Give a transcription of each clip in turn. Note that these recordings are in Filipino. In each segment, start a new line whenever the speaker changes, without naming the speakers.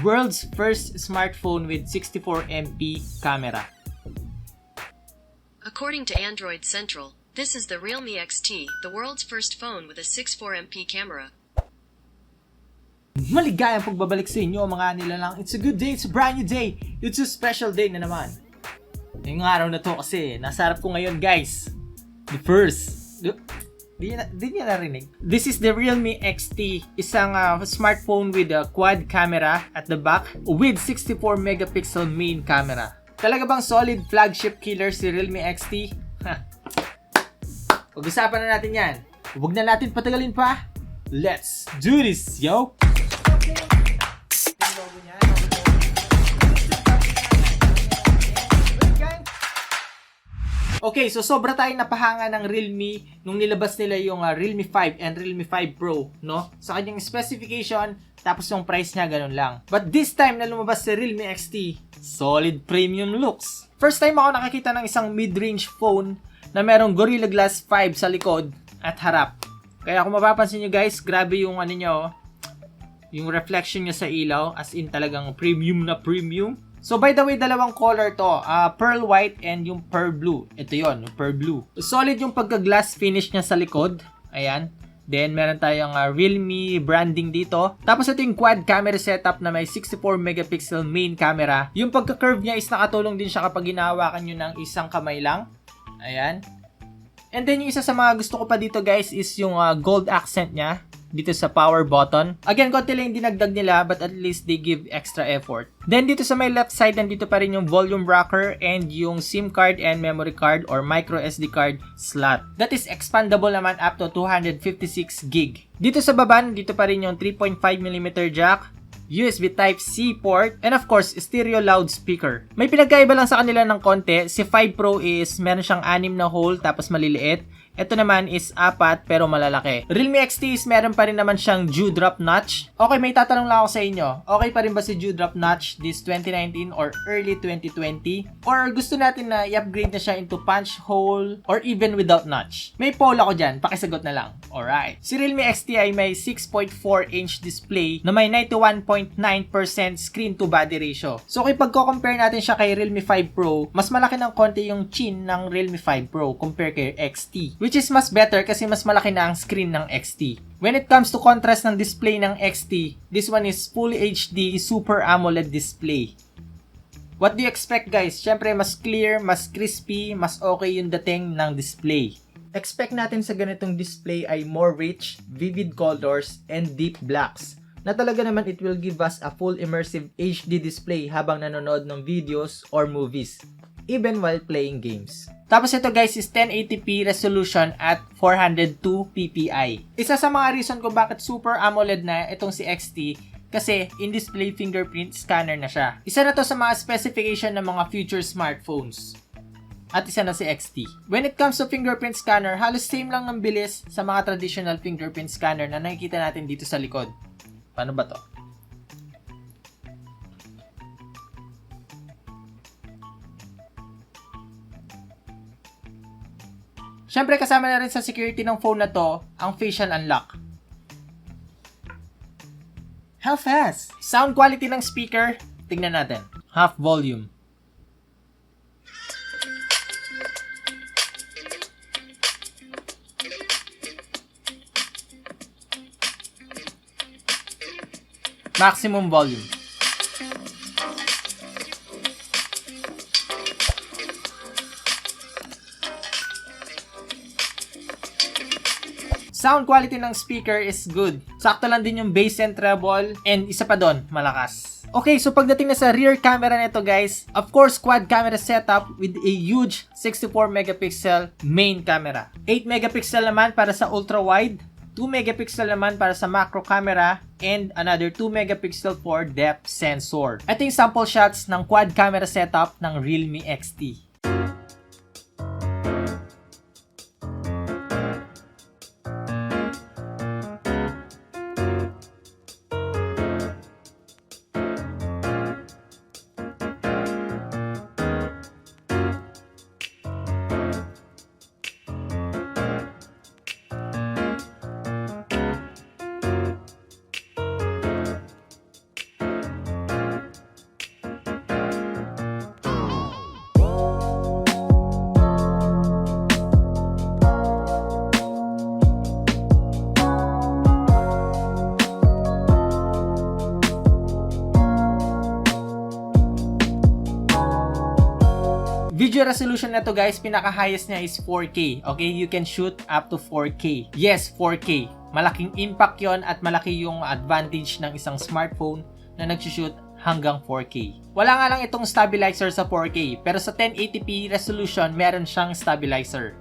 World's first smartphone with 64MP camera.
According to Android Central, this is the Realme XT, the world's first phone with a 64MP camera.
Maligayang pagbabalik sa inyo mga nilalang. It's a good day, it's a brand new day, it's a special day na naman. Ngayong araw na to kasi nasa harap ko ngayon guys. The first. Di niya narinig. This is the Realme XT, isang smartphone with a quad camera at the back with 64 megapixel main camera. Talaga bang solid flagship killer si Realme XT? Pag-usapan na natin yan. Huwag na natin patagalin pa. Let's do this, yo! Okay, so sobra tayong napahanga ng Realme nung nilabas nila yung Realme 5 and Realme 5 Pro, no? Sa kanyang specification, tapos yung price niya, ganun lang. But this time na lumabas si Realme XT, solid premium looks. First time ako nakakita ng isang mid-range phone na merong Gorilla Glass 5 sa likod at harap. Kaya kung mapapansin nyo guys, grabe yung yung reflection niya sa ilaw, as in talagang premium na premium. So by the way, dalawang color to, pearl white and yung pearl blue. Ito yon, pearl blue. Solid yung pagka-glass finish niya sa likod. Ayan. Then meron tayong Realme branding dito. Tapos ito yung quad camera setup na may 64 megapixel main camera. Yung pagka-curve niya is nakatulong din siya kapag hinahawakan nyo ng isang kamay lang. Ayan. And then yung isa sa mga gusto ko pa dito guys is yung gold accent niya dito sa power button. Again, konti lang yung dinagdag nila but at least they give extra effort. Then dito sa may left side, nandito pa rin yung volume rocker and yung SIM card and memory card or micro SD card slot. That is expandable naman up to 256 gig. Dito sa baba, dito pa rin yung 3.5mm jack, USB Type-C port, and of course, stereo loudspeaker. May pinagkaiba lang sa kanila ng konti. Si 5 Pro is meron siyang 6 na hole tapos maliliit. Ito naman is 4 pero malalaki. Realme XT is meron pa rin naman siyang dewdrop notch. Okay, may tatanong lang ako sa inyo. Okay pa rin ba si dewdrop notch this 2019 or early 2020? Or gusto natin na i-upgrade na siya into punch hole or even without notch? May poll ako dyan, pakisagot na lang. Alright. Si Realme XT ay may 6.4-inch display na may 91.9% screen to body ratio. So kung pagko-compare natin siya kay Realme 5 Pro, mas malaki ng konti yung chin ng Realme 5 Pro compare kay XT. Which is mas better kasi mas malaki na ang screen ng XT. When it comes to contrast ng display ng XT, this one is Full HD Super AMOLED display. What do you expect guys? Syempre mas clear, mas crispy, mas okay yung dating ng display. Expect natin sa ganitong display ay more rich, vivid colors, and deep blacks. Na talaga naman it will give us a full immersive HD display habang nanonood ng videos or movies. Even while playing games. Tapos ito guys is 1080p resolution at 402 ppi. Isa sa mga reason kung bakit Super AMOLED na itong si XT kasi in-display fingerprint scanner na siya. Isa na to sa mga specification ng mga future smartphones. At isa na si XT. When it comes to fingerprint scanner, halos same lang ng bilis sa mga traditional fingerprint scanner na nakikita natin dito sa likod. Paano ba to? Siyempre kasama na rin sa security ng phone na to, ang facial unlock. How fast? Sound quality ng speaker, tingnan natin. Half volume. Maximum volume. Sound quality ng speaker is good. Sakto lang din yung bass and treble, and isa pa doon, malakas. Okay, so pagdating na sa rear camera nito guys, of course quad camera setup with a huge 64 megapixel main camera. 8 megapixel naman para sa ultra wide, 2 megapixel naman para sa macro camera, and another 2 megapixel for depth sensor. Ito yung sample shots ng quad camera setup ng Realme XT. Video resolution na to guys, pinaka-highest niya is 4K. Okay, you can shoot up to 4K. Yes, 4K. Malaking impact yon at malaki yung advantage ng isang smartphone na nag-shoot hanggang 4K. Wala nga lang itong stabilizer sa 4K, pero sa 1080p resolution, meron siyang stabilizer.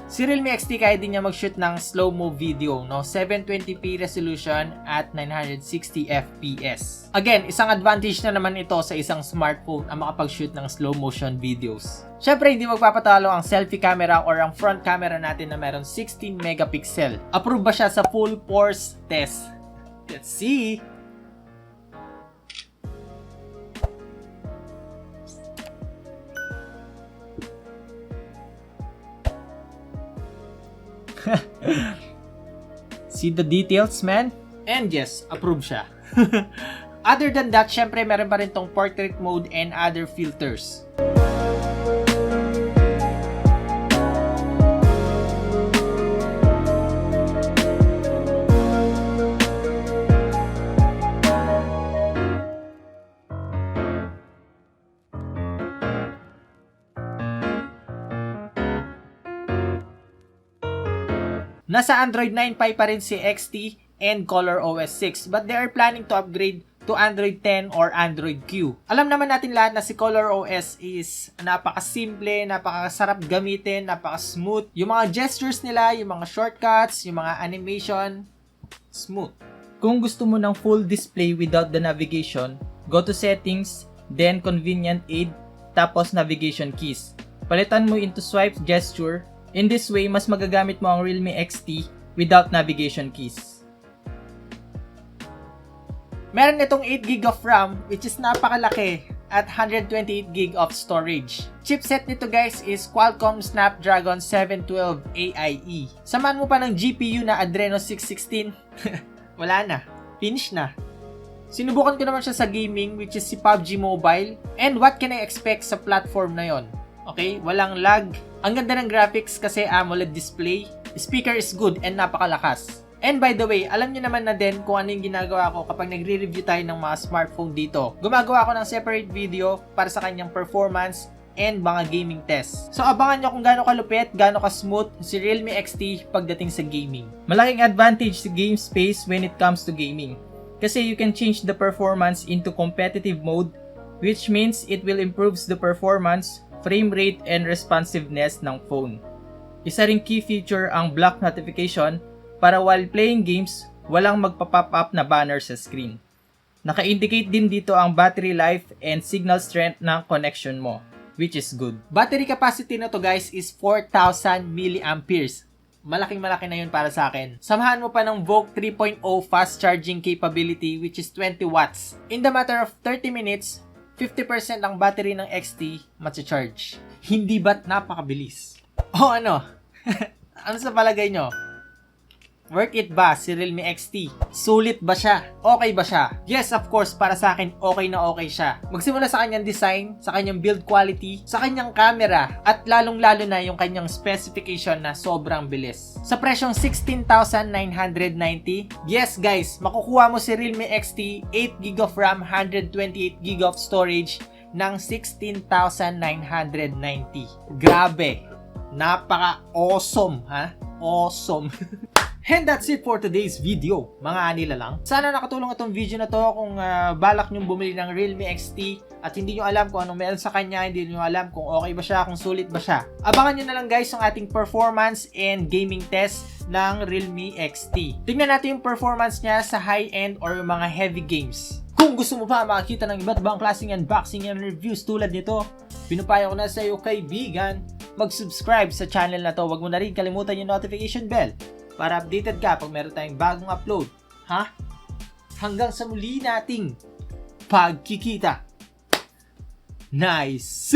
Si Realme XT kaya din niya mag-shoot ng slow-mo video, no? 720p resolution at 960 fps. Again, isang advantage na naman ito sa isang smartphone ang makapag-shoot ng slow-motion videos. Syempre, hindi magpapatalo ang selfie camera or ang front camera natin na meron 16 megapixel. Approve ba siya sa full force test? Let's see! See the details, man? And yes, approve siya. Other than that, syempre meron pa rin tong portrait mode and other filters. Nasa Android 9 Pie pa rin si XT and ColorOS 6 but they are planning to upgrade to Android 10 or Android Q. Alam naman natin lahat na si ColorOS is napakasimple, napakasarap gamitin, napaka-smooth. Yung mga gestures nila, yung mga shortcuts, yung mga animation, smooth. Kung gusto mo ng full display without the navigation, go to settings, then convenient aid, tapos navigation keys. Palitan mo into swipe gesture. In this way, mas magagamit mo ang Realme XT without navigation keys. Meron itong 8GB of RAM which is napakalaki at 128GB of storage. Chipset nito guys is Qualcomm Snapdragon 712 AIE. Samahan mo pa ng GPU na Adreno 616. Wala na. Finish na. Sinubukan ko naman siya sa gaming which is si PUBG Mobile. And what can I expect sa platform na yon? Okay, walang lag. Ang ganda ng graphics kasi AMOLED display. Speaker is good and napakalakas. And by the way, alam niyo naman na din kung ano yung ginagawa ko kapag nagre-review tayo ng mga smartphone dito. Gumagawa ako ng separate video para sa kanyang performance and mga gaming tests. So abangan nyo kung gaano kalupit, gaano ka-smooth si Realme XT pagdating sa gaming. Malaking advantage sa game space when it comes to gaming. Kasi you can change the performance into competitive mode, which means it will improve the performance, frame rate, and responsiveness ng phone. Isa ring key feature ang block notification para while playing games, walang magpa-pop up na banner sa screen. Naka-indicate din dito ang battery life and signal strength ng connection mo, which is good. Battery capacity na to guys is 4,000 mAh. Malaking-malaki na yun para sa akin. Samahan mo pa ng VOOC 3.0 fast charging capability which is 20 watts. In the matter of 30 minutes, 50% ang battery ng XT matcha-charge. Hindi ba't napakabilis? O ano? Ano sa palagay nyo? Worth it ba si Realme XT? Sulit ba siya? Okay ba siya? Yes, of course, para sa akin, okay na okay siya. Magsimula sa kanyang design, sa kanyang build quality, sa kanyang camera, at lalong-lalo na yung kanyang specification na sobrang bilis. Sa presyong 16,990, yes guys, makukuha mo si Realme XT, 8GB of RAM, 128GB of storage, ng 16,990. Grabe! Napaka-awesome, ha? Awesome! And that's it for today's video, mga anila lang. Sana nakatulong itong video na to kung balak nyong bumili ng Realme XT at hindi nyo alam kung anong meron sa kanya, hindi nyo alam kung okay ba siya, kung sulit ba siya. Abangan nyo na lang guys yung ating performance and gaming test ng Realme XT. Tingnan natin yung performance niya sa high-end or mga heavy games. Kung gusto mo pa makakita ng iba't ibang klaseng unboxing and reviews tulad nito, pinupayo ko na sa iyo kaibigan, mag-subscribe sa channel na to. Huwag mo na rin kalimutan yung notification bell para updated ka pag meron tayong bagong upload. Ha? Hanggang sa muli nating pagkikita. Nice!